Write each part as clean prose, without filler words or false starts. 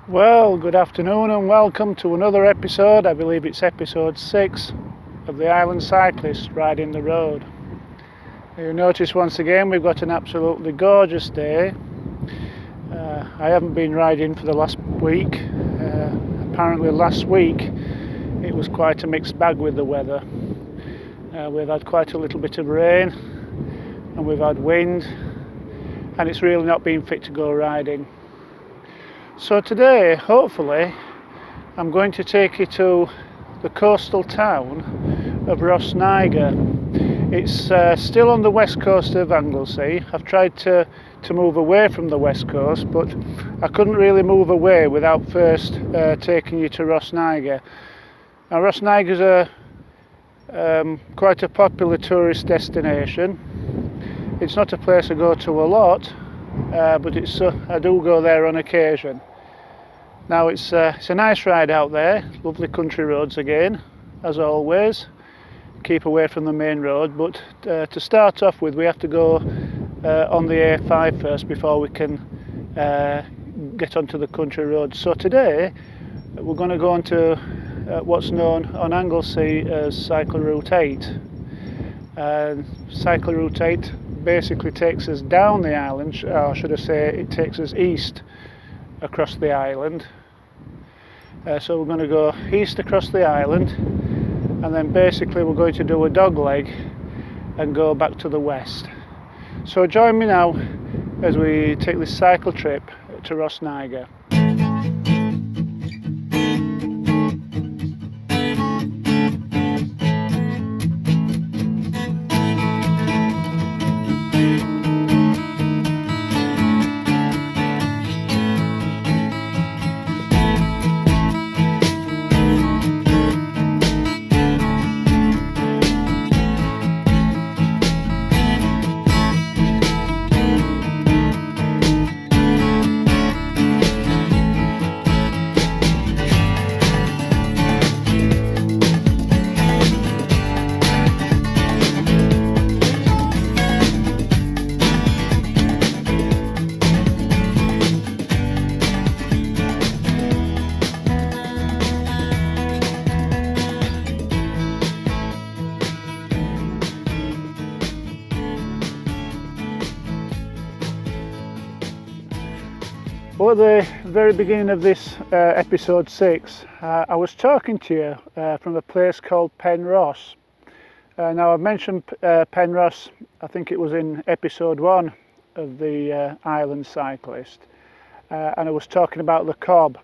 Well, good afternoon and welcome to another episode. I believe it's episode 6 of the Island Cyclist riding the road. You notice once again we've got an absolutely gorgeous day. I haven't been riding for the last week. Apparently last week it was quite a mixed bag with the weather. We've had quite a little bit of rain and we've had wind, and it's really not been fit to go riding. So today, hopefully, I'm going to take you to the coastal town of Rhosneiger. It's still on the west coast of Anglesey. I've tried to move away from the west coast, but I couldn't really move away without first taking you to Rhosneiger. Now, Rhosneiger's quite a popular tourist destination. It's not a place I go to a lot, but I do go there on occasion. Now it's a nice ride out there, lovely country roads again, as always. Keep away from the main road, but to start off with we have to go on the A5 first before we can get onto the country road. So today we're going to go onto what's known on Anglesey as Cycle Route 8. Cycle Route 8 basically takes us down the island, or should I say it takes us east across the island. So we're going to go east across the island, and then basically we're going to do a dog leg and go back to the west. So join me now as we take this cycle trip to Rhosneiger. Well, at the very beginning of this episode 6, I was talking to you from a place called Penrhos. Now I've mentioned Penrhos, I think it was in episode 1 of the Island Cyclist, and I was talking about the Cobb.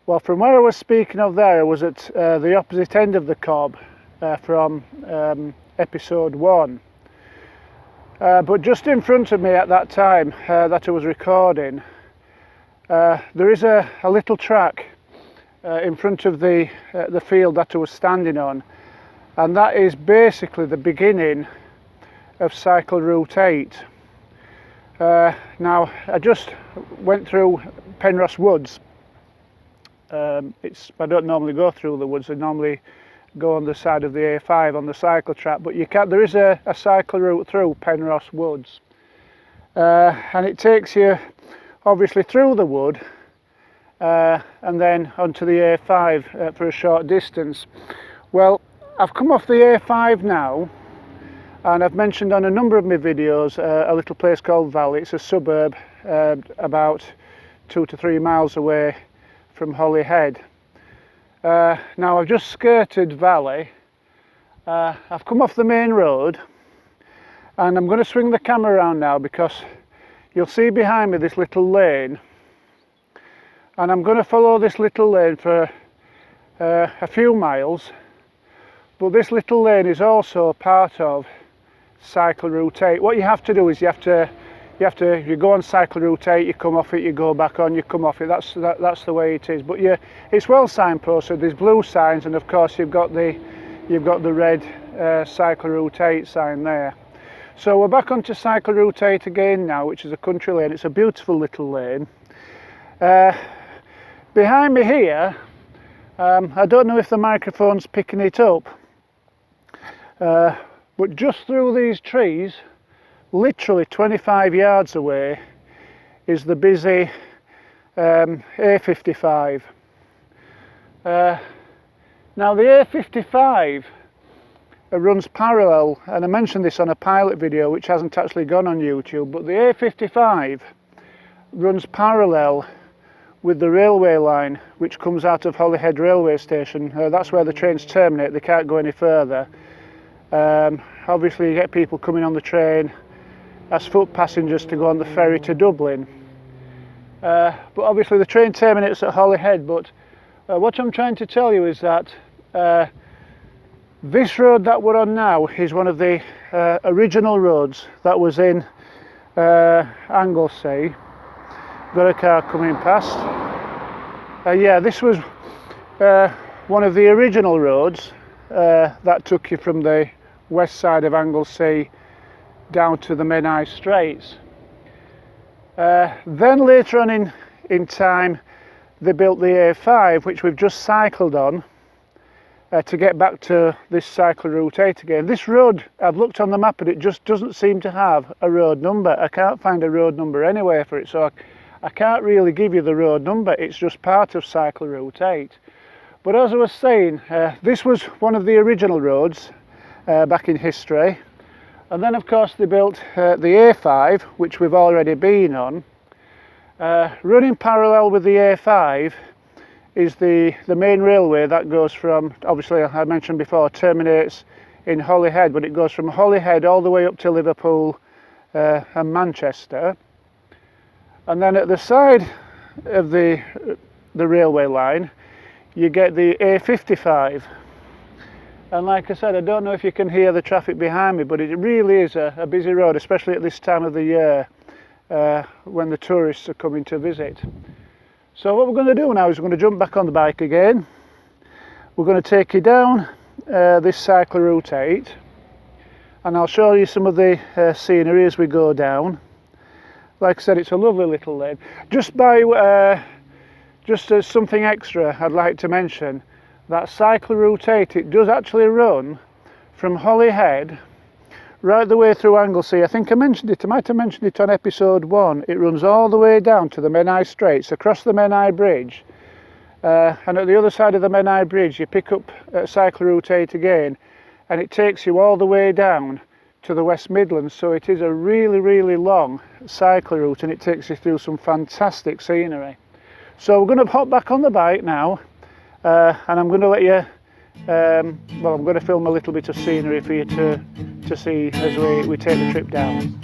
Well, from where I was speaking of there, I was at the opposite end of the Cobb from episode 1. But just in front of me at that time that I was recording, there is a little track in front of the field that I was standing on, and that is basically the beginning of Cycle Route 8. Now I just went through Penrhos Woods. I don't normally go through the woods, I normally go on the side of the A5 on the cycle track, but there is a cycle route through Penrhos Woods, and it takes you obviously through the wood and then onto the A5 for a short distance. Well, I've come off the A5 now, and I've mentioned on a number of my videos a little place called Valley. It's a suburb about 2 to 3 miles away from Holyhead. Now I've just skirted Valley. I've come off the main road, and I'm going to swing the camera around now because you'll see behind me this little lane, and I'm going to follow this little lane for a few miles. But this little lane is also part of Cycle Route 8. What you have to do is you go on Cycle Route 8, you come off it, you go back on, you come off it. That's the way it is. But yeah, it's well signposted. There's blue signs, and of course you've got the red Cycle Route 8 sign there. So we're back onto Cycle Route 8 again now, which is a country lane. It's a beautiful little lane. Behind me here, I don't know if the microphone's picking it up, but just through these trees, literally 25 yards away, is the busy A55. Now the A55 runs parallel, and I mentioned this on a pilot video which hasn't actually gone on YouTube, but the A55 runs parallel with the railway line which comes out of Holyhead railway station. That's where the trains terminate, they can't go any further. Obviously you get people coming on the train as foot passengers to go on the ferry to Dublin. But obviously the train terminates at Holyhead, but what I'm trying to tell you is that this road that we're on now is one of the original roads that was in Anglesey. Got a car coming past. Yeah, this was one of the original roads that took you from the west side of Anglesey down to the Menai Straits. Then later on in time they built the A5, which we've just cycled on to get back to this cycle route 8 again. This road, I've looked on the map and it just doesn't seem to have a road number. I can't find a road number anywhere for it, so I can't really give you the road number. It's just part of cycle route 8. But as I was saying, this was one of the original roads back in history, and then of course they built the A5, which we've already been on. Running parallel with the A5 is the main railway that goes from, obviously I mentioned before, terminates in Holyhead, but it goes from Holyhead all the way up to Liverpool and Manchester. And then at the side of the railway line you get the A55, and like I said, I don't know if you can hear the traffic behind me, but it really is a busy road, especially at this time of the year when the tourists are coming to visit. So what we're going to do now is we're going to jump back on the bike again. We're going to take you down this cycle route 8, and I'll show you some of the scenery as we go down. Like I said, it's a lovely little lane. Just as something extra, I'd like to mention that cycle route 8, it does actually run from Holyhead right the way through Anglesey. I think I mentioned it, I might have mentioned it on episode 1. It runs all the way down to the Menai Straits, across the Menai Bridge, and at the other side of the Menai Bridge you pick up cycle route 8 again, and it takes you all the way down to the West Midlands. So it is a really long cycle route, and it takes you through some fantastic scenery. So we're going to hop back on the bike now, and I'm going to let you well, I'm going to film a little bit of scenery for you to see as we take the trip down.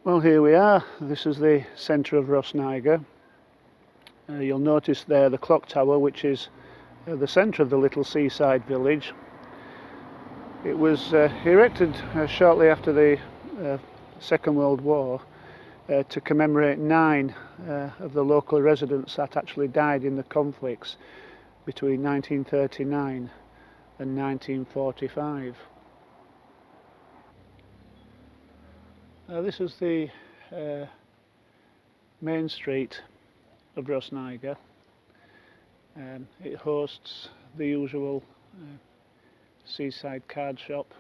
Well, here we are. This is the centre of Rhosneiger. You'll notice there the clock tower, which is the centre of the little seaside village. It was erected shortly after the Second World War to commemorate 9 of the local residents that actually died in the conflicts between 1939 and 1945. This is the main street of Rhosneiger. It hosts the usual seaside card shop.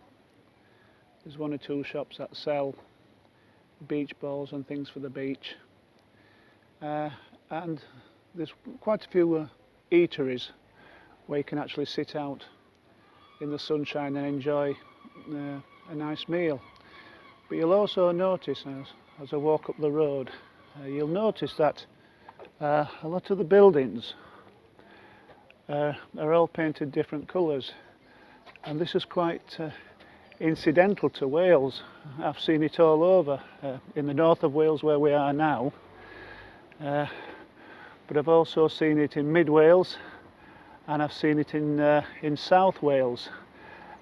There's 1 or 2 shops that sell beach balls and things for the beach, and there's quite a few eateries where you can actually sit out in the sunshine and enjoy a nice meal. But you'll also notice as I walk up the road, you'll notice that a lot of the buildings are all painted different colours, and this is quite incidental to Wales. I've seen it all over in the north of Wales where we are now, but I've also seen it in mid Wales, and I've seen it in South Wales,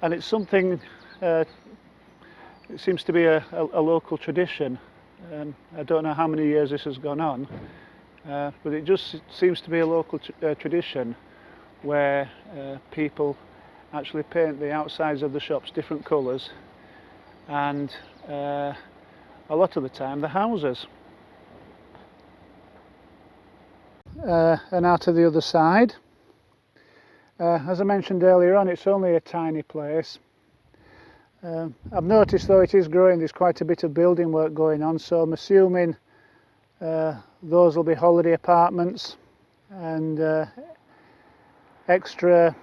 and it's something. It seems to be a local tradition. I don't know how many years this has gone on, but it just seems to be a local tradition where people actually paint the outsides of the shops different colours, and a lot of the time the houses. And out to the other side, as I mentioned earlier on, it's only a tiny place. I've noticed though it is growing, there's quite a bit of building work going on, so I'm assuming those will be holiday apartments and extra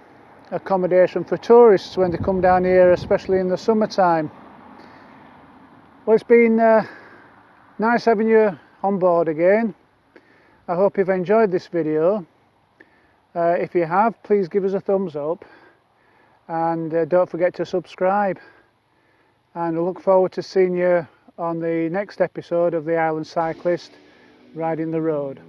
accommodation for tourists when they come down here, especially in the summertime. Well, it's been nice having you on board again. I hope you've enjoyed this video. If you have, please give us a thumbs up, and don't forget to subscribe. And I look forward to seeing you on the next episode of the Island Cyclist Riding the Road.